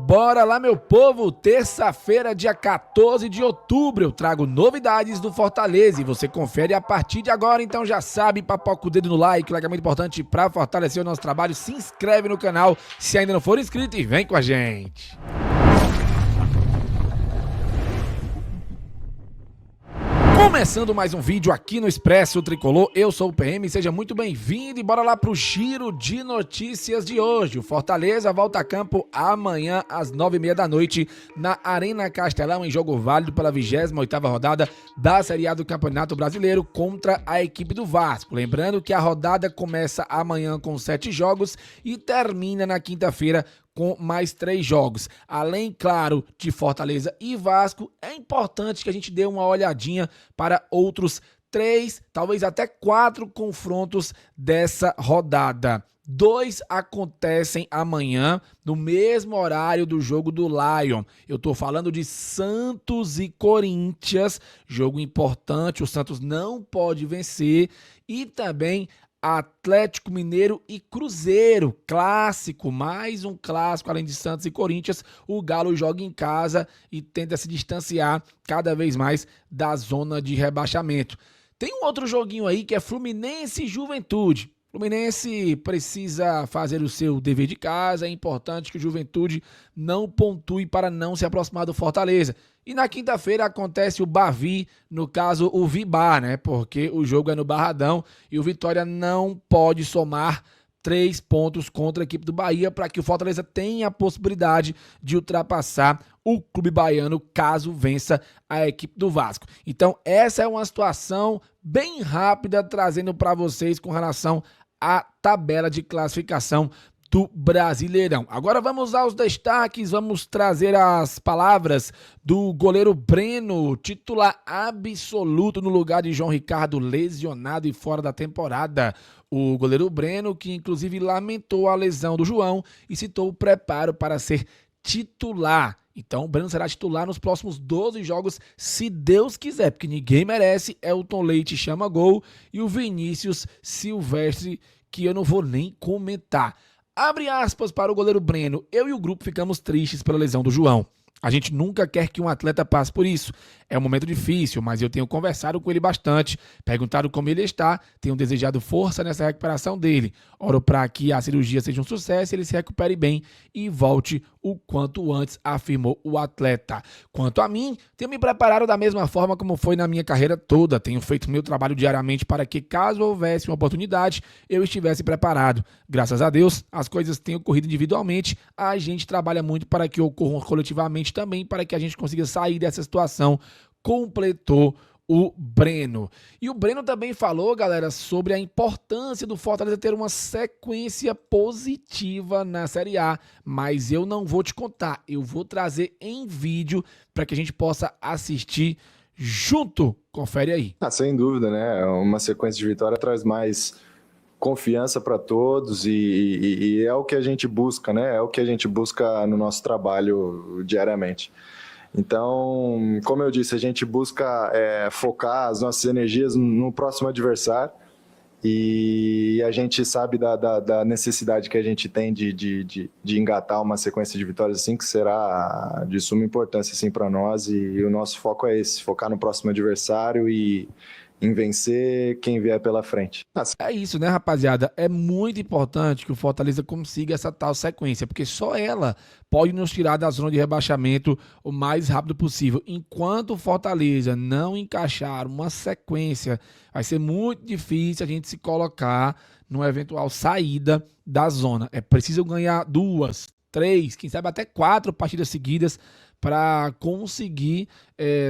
Bora lá, meu povo! Terça-feira, dia 14 de outubro, eu trago novidades do Fortaleza e você confere a partir de agora, então já sabe, papoca o dedo no like, o like é muito importante para fortalecer o nosso trabalho, se inscreve no canal se ainda não for inscrito e vem com a gente! Começando mais um vídeo aqui no Expresso Tricolor, eu sou o PM, seja muito bem-vindo e bora lá pro giro de notícias de hoje. O Fortaleza volta a campo amanhã às 9h30 da noite na Arena Castelão em jogo válido pela 28ª rodada da Série A do Campeonato Brasileiro contra a equipe do Vasco. Lembrando que a rodada começa amanhã com 7 jogos e termina na quinta-feira com mais 3 jogos. Além, claro, de Fortaleza e Vasco, é importante que a gente dê uma olhadinha para outros 3, talvez até 4 confrontos dessa rodada. 2 acontecem amanhã, no mesmo horário do jogo do Lion. Eu tô falando de Santos e Corinthians, jogo importante, o Santos não pode vencer, e também Atlético Mineiro e Cruzeiro, clássico, mais um clássico, além de Santos e Corinthians, o Galo joga em casa e tenta se distanciar cada vez mais da zona de rebaixamento. Tem um outro joguinho aí que é Fluminense e Juventude. Fluminense precisa fazer o seu dever de casa, é importante que o Juventude não pontue para não se aproximar do Fortaleza. E na quinta-feira acontece o Bavi, no caso o Vibar, né? Porque o jogo é no Barradão e o Vitória não pode somar 3 pontos contra a equipe do Bahia para que o Fortaleza tenha a possibilidade de ultrapassar o clube baiano caso vença a equipe do Vasco. Então essa é uma situação bem rápida trazendo para vocês com relação à tabela de classificação do Brasileirão. Agora vamos aos destaques, vamos trazer as palavras do goleiro Breno, titular absoluto no lugar de João Ricardo, lesionado e fora da temporada. O goleiro Breno, que inclusive lamentou a lesão do João e citou o preparo para ser titular. Então o Breno será titular nos próximos 12 jogos, se Deus quiser, porque ninguém merece. Elton Leite chama gol e o Vinícius Silvestre, que eu não vou nem comentar. Abre aspas para o goleiro Breno. Eu e o grupo ficamos tristes pela lesão do João. A gente nunca quer que um atleta passe por isso. É um momento difícil, mas eu tenho conversado com ele bastante, perguntado como ele está, tenho desejado força nessa recuperação dele. Oro para que a cirurgia seja um sucesso, ele se recupere bem e volte o quanto antes, afirmou o atleta. Quanto a mim, tenho me preparado da mesma forma como foi na minha carreira toda. Tenho feito meu trabalho diariamente para que, caso houvesse uma oportunidade, eu estivesse preparado. Graças a Deus, as coisas têm ocorrido individualmente. A gente trabalha muito para que ocorram coletivamente também, para que a gente consiga sair dessa situação, completou o Breno. E o Breno também falou, galera, sobre a importância do Fortaleza ter uma sequência positiva na Série A, mas eu não vou te contar, eu vou trazer em vídeo para que a gente possa assistir junto. Confere aí. Sem dúvida, né? Uma sequência de vitória traz mais confiança para todos e é o que a gente busca, né? É o que a gente busca no nosso trabalho diariamente. Então, como eu disse, a gente busca focar as nossas energias no próximo adversário e a gente sabe da necessidade que a gente tem de engatar uma sequência de vitórias assim, que será de suma importância assim, para nós, e o nosso foco é esse, focar no próximo adversário e em vencer quem vier pela frente. É isso, né, rapaziada? É muito importante que o Fortaleza consiga essa tal sequência, porque só ela pode nos tirar da zona de rebaixamento o mais rápido possível. Enquanto o Fortaleza não encaixar uma sequência, vai ser muito difícil a gente se colocar numa eventual saída da zona. É preciso ganhar 2, 3, quem sabe até 4 partidas seguidas para conseguir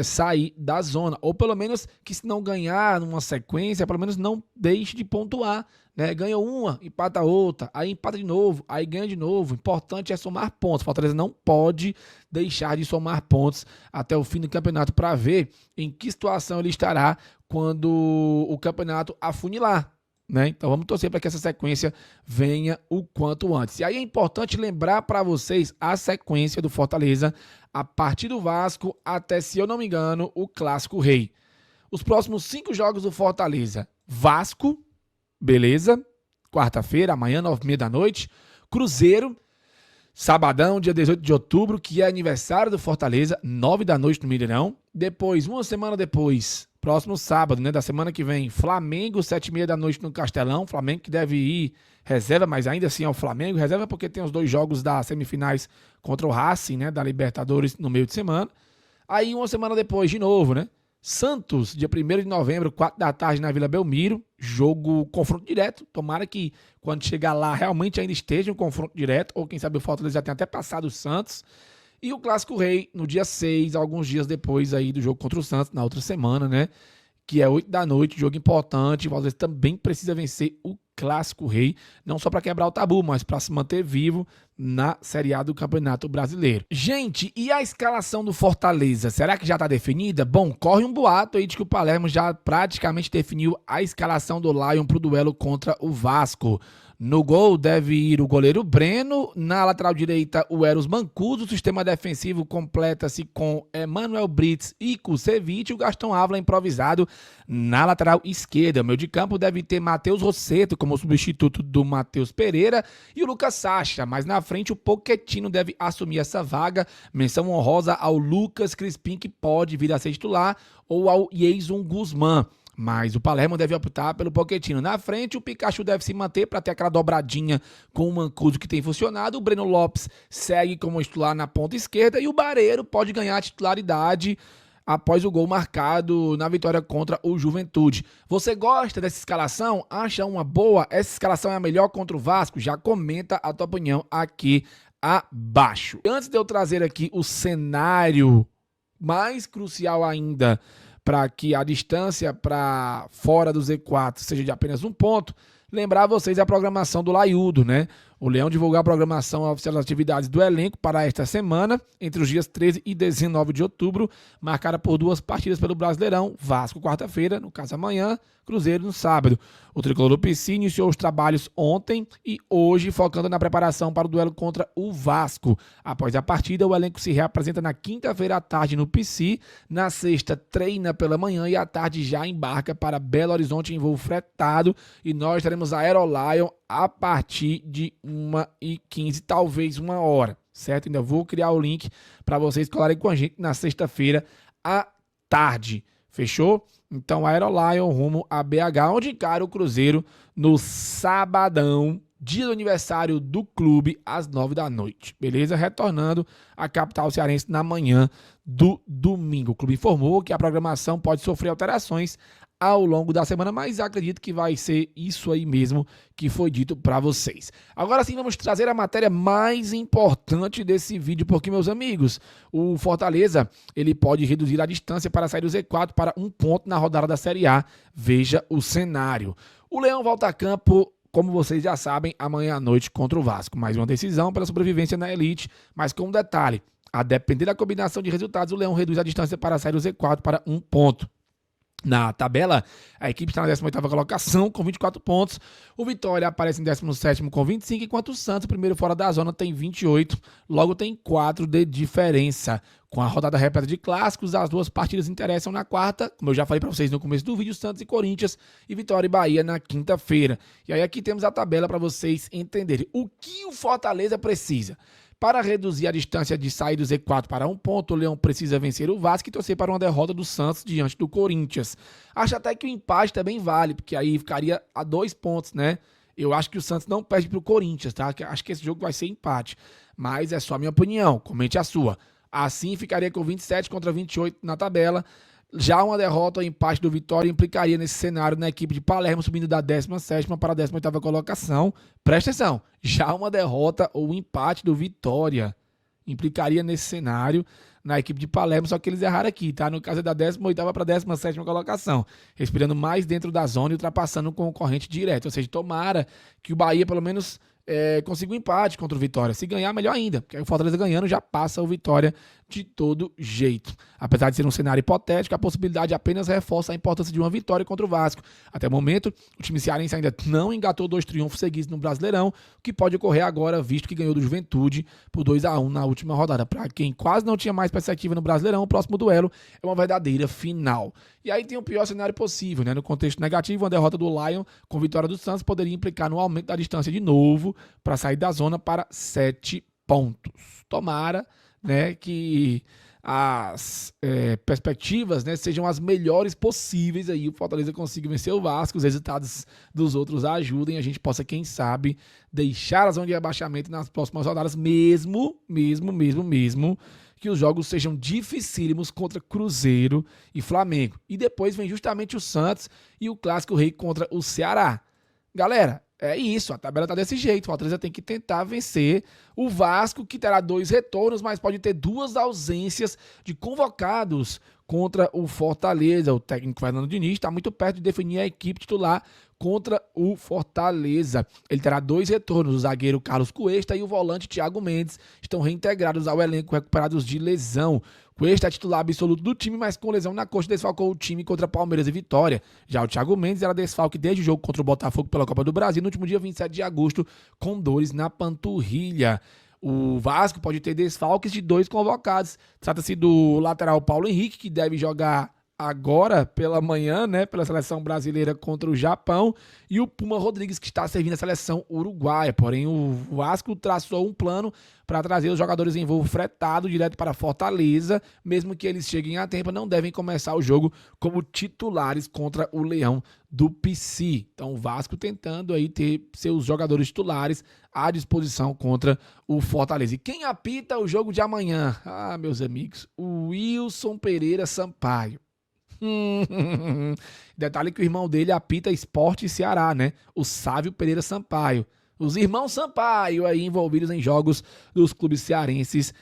sair da zona, ou pelo menos que, se não ganhar numa sequência, pelo menos não deixe de pontuar, né? Ganha uma, empata outra, aí empata de novo, aí ganha de novo. O importante é somar pontos. Fortaleza não pode deixar de somar pontos até o fim do campeonato para ver em que situação ele estará quando o campeonato afunilar, né? Então vamos torcer para que essa sequência venha o quanto antes. E aí é importante lembrar para vocês a sequência do Fortaleza a partir do Vasco até, se eu não me engano, o Clássico Rei. Os próximos 5 jogos do Fortaleza: Vasco, beleza, quarta-feira, amanhã, 9h30 da noite. Cruzeiro, Sabadão, dia 18 de outubro, que é aniversário do Fortaleza, 9 da noite no Mineirão. Depois, uma semana depois, próximo sábado, né, da semana que vem, Flamengo, 7h30 da noite no Castelão. Flamengo que deve ir reserva, mas ainda assim é o Flamengo. Reserva porque tem os 2 jogos das semifinais contra o Racing, né, da Libertadores no meio de semana. Aí, uma semana depois, de novo, né, Santos, dia 1º de novembro, 4 da tarde na Vila Belmiro, jogo confronto direto. Tomara que quando chegar lá realmente ainda esteja um confronto direto, ou quem sabe o Fortaleza já tenha até passado o Santos. E o Clássico Rei no dia 6, alguns dias depois aí do jogo contra o Santos, na outra semana, né? Que é 8 da noite, jogo importante. O Fortaleza também precisa vencer o Clássico Rei, não só para quebrar o tabu, mas para se manter vivo na Série A do Campeonato Brasileiro. Gente, e a escalação do Fortaleza? Será que já está definida? Bom, corre um boato aí de que o Palermo já praticamente definiu a escalação do Lion para o duelo contra o Vasco. No gol deve ir o goleiro Breno, na lateral direita o Eros Mancuso, o sistema defensivo completa-se com Emanuel Brits e Kusevich, o Gastão Ávila improvisado na lateral esquerda. O meio de campo deve ter Matheus Rossetto como substituto do Matheus Pereira e o Lucas Sacha, mas na frente o Pochettino deve assumir essa vaga. Menção honrosa ao Lucas Crispim, que pode vir a ser titular, ou ao Jason Guzmán. Mas o Palermo deve optar pelo Pochettino. Na frente, o Pikachu deve se manter para ter aquela dobradinha com o Mancuso que tem funcionado. O Breno Lopes segue como titular na ponta esquerda e o Barreiro pode ganhar a titularidade após o gol marcado na vitória contra o Juventude. Você gosta dessa escalação? Acha uma boa? Essa escalação é a melhor contra o Vasco? Já comenta a tua opinião aqui abaixo. Antes de eu trazer aqui o cenário mais crucial ainda para que a distância para fora do Z4 seja de apenas 1 ponto, lembrar vocês a programação do Laiudo, né? O Leão divulgou a programação oficial das atividades do elenco para esta semana, entre os dias 13 e 19 de outubro, marcada por 2 partidas pelo Brasileirão, Vasco quarta-feira, no caso amanhã, Cruzeiro no sábado. O tricolor do PC iniciou os trabalhos ontem e hoje, focando na preparação para o duelo contra o Vasco. Após a partida, o elenco se reapresenta na quinta-feira à tarde no PC, na sexta treina pela manhã e à tarde já embarca para Belo Horizonte em voo fretado e nós teremos a Aerolion a partir de 1h15, talvez 1 hora, certo? Ainda vou criar o link para vocês colarem com a gente na sexta-feira à tarde, fechou? Então a Aerolion rumo a BH, onde encara o Cruzeiro no sabadão, dia do aniversário do clube, às 9 da noite, beleza? Retornando à capital cearense na manhã do domingo. O clube informou que a programação pode sofrer alterações ao longo da semana, mas acredito que vai ser isso aí mesmo que foi dito para vocês. Agora sim, vamos trazer a matéria mais importante desse vídeo, porque, meus amigos, o Fortaleza, ele pode reduzir a distância para sair do Z4 para 1 ponto na rodada da Série A. Veja o cenário. O Leão volta a campo, como vocês já sabem, amanhã à noite contra o Vasco. Mais uma decisão pela sobrevivência na elite, mas com um detalhe: a depender da combinação de resultados, o Leão reduz a distância para sair do Z4 para 1 ponto. Na tabela, a equipe está na 18ª colocação com 24 pontos. O Vitória aparece em 17º com 25, enquanto o Santos, primeiro fora da zona, tem 28. Logo tem 4 de diferença. Com a rodada repleta de clássicos, as 2 partidas interessam na quarta, como eu já falei para vocês no começo do vídeo, Santos e Corinthians, e Vitória e Bahia na quinta-feira. E aí aqui temos a tabela para vocês entenderem o que o Fortaleza precisa. Para reduzir a distância de sair do Z4 para 1 ponto, o Leão precisa vencer o Vasco e torcer para uma derrota do Santos diante do Corinthians. Acho até que o empate também vale, porque aí ficaria a 2 pontos, né? Eu acho que o Santos não perde para o Corinthians, tá? Acho que esse jogo vai ser empate. Mas é só a minha opinião, comente a sua. Assim ficaria com 27 contra 28 na tabela. Já uma derrota ou empate do Vitória implicaria nesse cenário na equipe de Palermo subindo da 17ª para a 18ª colocação. Presta atenção, já uma derrota ou empate do Vitória implicaria nesse cenário na equipe de Palermo, só que eles erraram aqui, tá? No caso é da 18ª para a 17ª colocação, respirando mais dentro da zona e ultrapassando o concorrente direto. Ou seja, tomara que o Bahia pelo menos consiga um empate contra o Vitória. Se ganhar, melhor ainda, porque aí o Fortaleza ganhando já passa o Vitória de todo jeito. Apesar de ser um cenário hipotético, a possibilidade apenas reforça a importância de uma vitória contra o Vasco. Até o momento, o time cearense ainda não engatou 2 triunfos seguidos no Brasileirão, o que pode ocorrer agora, visto que ganhou do Juventude por 2-1 na última rodada. Para quem quase não tinha mais perspectiva no Brasileirão, o próximo duelo é uma verdadeira final. E aí tem o pior cenário possível, né? No contexto negativo, uma derrota do Lion com vitória do Santos poderia implicar no aumento da distância de novo para sair da zona para 7 pontos. Tomara, né, que as perspectivas, né, sejam as melhores possíveis aí, o Fortaleza consiga vencer o Vasco, os resultados dos outros ajudem, a gente possa, quem sabe, deixar a zona de rebaixamento nas próximas rodadas, mesmo que os jogos sejam dificílimos contra Cruzeiro e Flamengo. E depois vem justamente o Santos e o Clássico Rei contra o Ceará. Galera, é isso, a tabela tá desse jeito. O Fortaleza tem que tentar vencer o Vasco, que terá 2 retornos, mas pode ter 2 ausências de convocados contra o Fortaleza. O técnico Fernando Diniz está muito perto de definir a equipe titular contra o Fortaleza. Ele terá 2 retornos, o zagueiro Carlos Cuesta e o volante Thiago Mendes estão reintegrados ao elenco, recuperados de lesão. Cuesta é titular absoluto do time, mas com lesão na coxa desfalcou o time contra Palmeiras e Vitória. Já o Thiago Mendes era desfalque desde o jogo contra o Botafogo pela Copa do Brasil no último dia 27 de agosto, com dores na panturrilha. O Vasco pode ter desfalques de 2 convocados. Trata-se do lateral Paulo Henrique, que deve jogar agora pela manhã, né, pela seleção brasileira contra o Japão, e o Puma Rodrigues, que está servindo a seleção uruguaia. Porém, o Vasco traçou um plano para trazer os jogadores em voo fretado direto para Fortaleza. Mesmo que eles cheguem a tempo, não devem começar o jogo como titulares contra o Leão do PC. Então, o Vasco tentando aí ter seus jogadores titulares à disposição contra o Fortaleza. E quem apita o jogo de amanhã? Ah, meus amigos, o Wilson Pereira Sampaio. Detalhe que o irmão dele apita Sport e Ceará, né? O Sávio Pereira Sampaio. Os irmãos Sampaio aí envolvidos em jogos dos clubes cearenses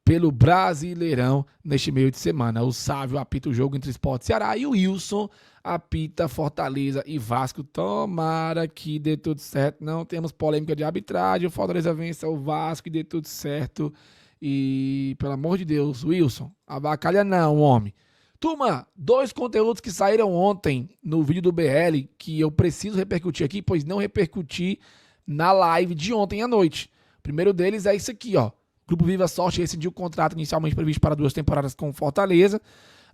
pelo Brasileirão neste meio de semana. O Sávio apita o jogo entre Sport e Ceará e o Wilson apita Fortaleza e Vasco. Tomara que dê tudo certo. Não temos polêmica de arbitragem. O Fortaleza vença o Vasco e dê tudo certo. E, pelo amor de Deus, Wilson, abacalha não, homem. Turma, 2 conteúdos que saíram ontem no vídeo do BL que eu preciso repercutir aqui, pois não repercuti na live de ontem à noite. O primeiro deles é isso aqui, ó. O Grupo Viva Sorte rescindiu o contrato inicialmente previsto para 2 temporadas com Fortaleza.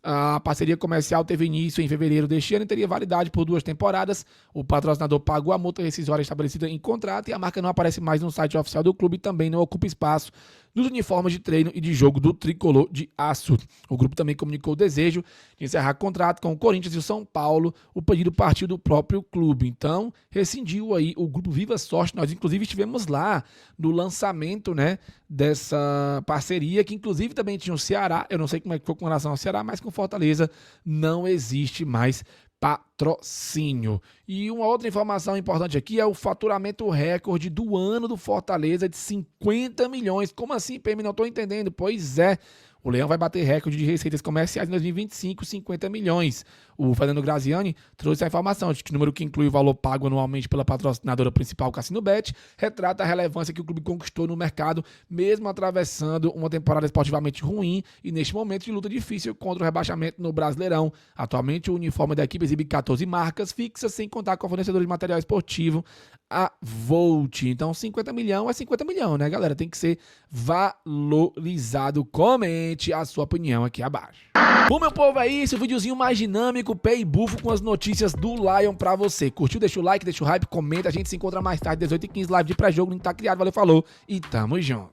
A parceria comercial teve início em fevereiro deste ano e teria validade por 2 temporadas. O patrocinador pagou a multa rescisória estabelecida em contrato e a marca não aparece mais no site oficial do clube e também não ocupa espaço nos uniformes de treino e de jogo do Tricolor de Aço. O grupo também comunicou o desejo de encerrar contrato com o Corinthians e o São Paulo. O pedido partiu do próprio clube. Então, rescindiu aí o Grupo Viva Sorte. Nós, inclusive, estivemos lá no lançamento, né, dessa parceria, que inclusive também tinha o Ceará. Eu não sei como é que foi com relação ao Ceará, mas com Fortaleza não existe mais patrocínio. E uma outra informação importante aqui é o faturamento recorde do ano do Fortaleza de 50 milhões. Como assim, PM? Não estou entendendo. Pois é, o Leão vai bater recorde de receitas comerciais em 2025, 50 milhões. O Fernando Graziani trouxe a informação de que o número que inclui o valor pago anualmente pela patrocinadora principal CassinoBet retrata a relevância que o clube conquistou no mercado, mesmo atravessando uma temporada esportivamente ruim e neste momento de luta difícil contra o rebaixamento no Brasileirão. Atualmente, o uniforme da equipe exibe 14 marcas fixas, sem contar com a fornecedora de material esportivo, a Volt. Então, 50 milhões é 50 milhões, né, galera? Tem que ser valorizado. Comente a sua opinião aqui abaixo. Bom, meu povo, é isso. O videozinho mais dinâmico, pé e bufo com as notícias do Lion pra você. Curtiu? Deixa o like, deixa o hype, comenta. A gente se encontra mais tarde, 18h15, live de pré-jogo. O link tá criado. Valeu, falou e tamo junto.